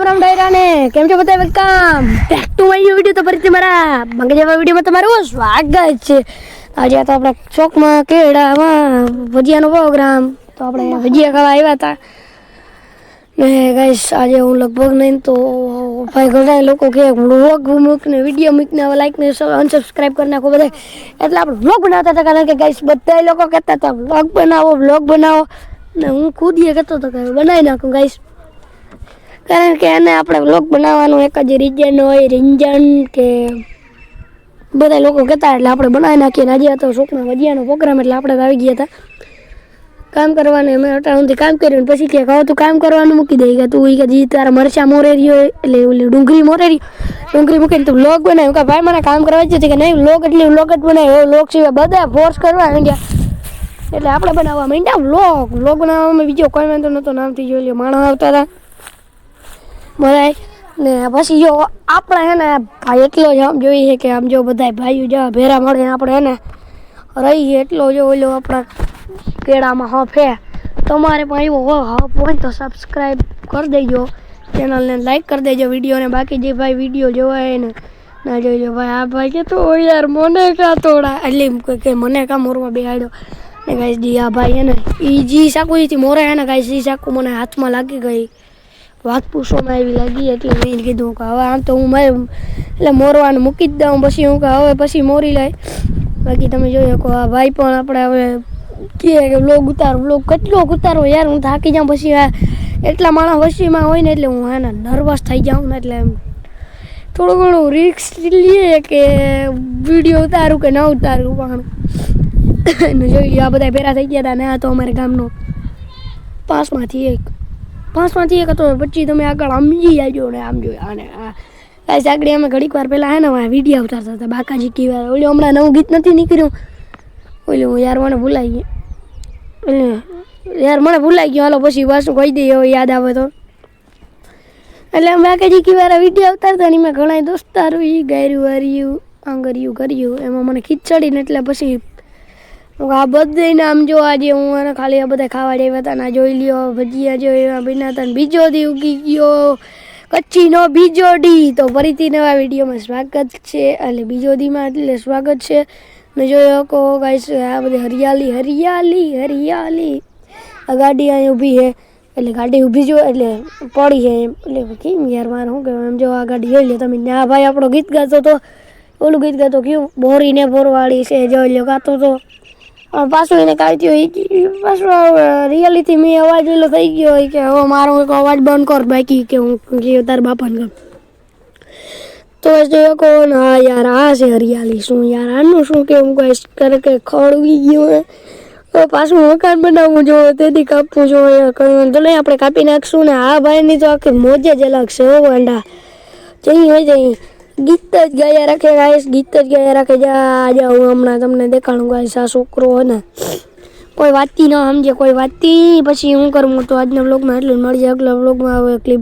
રામ ડાયરા ને કેમ છો બધા? Welcome back to my video. તો ફરીથી મારા મંગળવાર વિડિયોમાં તમારું સ્વાગત છે. આજે તો આપણે ચોકમાં કેડામાં ભજીયાનો પ્રોગ્રામ, તો આપણે ભજીયા ખાવા આવ્યા હતા ને ગાઈસ. આજે હું લગભગ નહીં તો ભાઈ ઘણા લોકો કે વ્લોગ મૂકને વિડીયો મૂકને લાઈક ને અનસબસ્ક્રાઈબ કરી નાખો બધા, એટલે આપણે વ્લોગ બનાવતા હતા. કારણ કે ગાઈસ બધા લોકો કહેતા હતા વ્લોગ બનાવો ને હું ખુદ એ કહેતો હતો કે બનાવી નાખું ગાઈસ. કારણ કે એને આપણે વ્લોગ બનાવવાનું એક જ રીઝન હોય, કે બધા લોકો કહેતા એટલે આપણે બનાવી નાખીએ. આજે હતો શોખના ભજીયાનો પ્રોગ્રામ એટલે આપણે આવી ગયા હતા કામ કરવાને. અમે અટાણુંથી કામ કર્યું પછી કે કહો તું કામ કરવાનું મૂકી દઈ કે તું કે જી તારા મરચાં મોરેરી હોય એટલે ઓલી ડુંગળી મૂકીને તું વ્લોગ બનાવ્યું કે ભાઈ મને કામ કરવા જ કે નહીં વ્લોગ જ બનાવ્યો. વ્લોગ સિવાય બધા ફોર્સ કરવા માંડ્યા એટલે આપણે બનાવવા માંડ્યા વ્લોગ બનાવવામાં. બીજો કોઈ વાંધો નહોતો, નામથી જોઈ લો માણસ આવતા હતા બધાય ને. પછી જો આપણે હે ને ભાઈ એટલો જ આમ જોઈએ કે આમ જો બધા ભાઈઓ જેવા ભેરા મળે આપણે હે ને રહીએ એટલો જો ઓલો આપણા કેળામાં હફ હે. તમારે પણ આવ્યો હફ હોય તો સબસ્ક્રાઈબ કરી દેજો, ચેનલને લાઈક કરી દેજો વિડીયોને. બાકી જે ભાઈ વિડીયો જોવાય ને ના જોઈજો ભાઈ. આ ભાઈ કે તો યાર મને કા તોડા એટલે કે મને કા મોરવા બેહાડ્યો ને ગાઈસ. જી આ ભાઈ હે ને એ જી સાકુ થી મોરે હે ને ગાઈસ, એ સાકુ મને હાથમાં લાગી ગઈ, વાત પૂછવામાં આવી લાગી. એટલે મેં કીધું કે હવે આમ તો હું એટલે મોરવાનું મૂકી જ દઉં. પછી હું કે હવે પછી મોરી લાય. બાકી તમે જોઈ શકો આ ભાઈ પણ આપણે હવે કે વ્લોગ કેટલો ઉતારો યાર. હું થાકી જાઉં પછી એટલા માણસ વસ્તીમાં હોય ને એટલે હું એને નર્વસ થઈ જાઉં ને, એટલે થોડું ઘણું રિસ્ક લઈએ કે વિડીયો ઉતારું કે ન ઉતારું. પણ જોઈ લો આ બધા ભેરા થઈ ગયા હતા ને. આ તો અમારા ગામનો પાંચમાંથી એક હતો. પછી તમે આગળ સમજી જાજો ને આમ જોઈ આને ગાઈસ. આગળ અમે ઘડીક વાર પહેલાં હે ને વિડીયો ઉતારતા હતા બાકાજી કીવાર. ઓલું હમણાં નવું ગીત નથી નીકળ્યું ઓલું યાર મને ભૂલાઈ ગયું હાલો પછી પાછું કહી દઈએ યાદ આવે તો. એટલે અમે બાકાજી કીવાર વિડીયો ઉતારતા ને મેં ઘણા દોસ્તારો ગાયરું હાર્યું આંગર્યું કર્યું એમાં મને ખીચડીને એટલે પછી આ બધાને આમ જો આજે હું એને ખાલી આ બધા ખાવા આવ્યા હતા ને જોઈ લ્યો ભજીયા જો એવા બન્યા હતા ને બીજો દી ઉગી ગયો કચ્છીનો બીજો ડી. તો ફરીથી નવા વિડીયોમાં સ્વાગત છે, એટલે બીજો દીમાં એટલે સ્વાગત છે ને. જોઈ શકો ગાઈસ આ બધી હરિયાળી આ ગાડી અહીં ઊભી છે એટલે ગાડી ઊભી જો એટલે પડી છે એમ. એટલે કેમ યાર મારે શું કહેવાય એમ. જો આ ગાડી જોઈ લો તમે. આ ભાઈ આપણો ગીત ગાતો તો ઓલું ગીત ગાતો કયું બોરીને બોરવાળી છે જોઈ લો ગાતો તો. પાછું એને કાઢ્યો પાછું રિયાલિટી મેં અવાજ ઓલો થઈ ગયો હોય કે હવે મારો એક અવાજ બંધ કર બાકી કે હું તાર બાપાને ગમ. તો જોયો કોણ હા યાર આ છે હરિયાળી. શું યાર આનું શું કેવું કઈ કરે કે ખડવી ગયું હે પાછું મકાન બનાવવું જોઈએ તેથી કાપવું જોઈએ. તો નહીં આપણે કાપી નાખશું ને. આ ભાઈની તો આખી મોજે જ અલગ છે હો ગાંડા. જઈ ગીત જ ગાયા રાખે ગાઈસ, ગીત જ ગાયા રાખે. જા હું હમણાં તમને દેખાડું ગાઈસ. આ છોકરો હે ને કોઈ વાતથી ન સમજે કોઈ વાતથી. પછી હું કરું તો આજના વ્લોગમાં એટલું મળી જાય. આગલા વ્લોગમાં આવે ક્લિપ.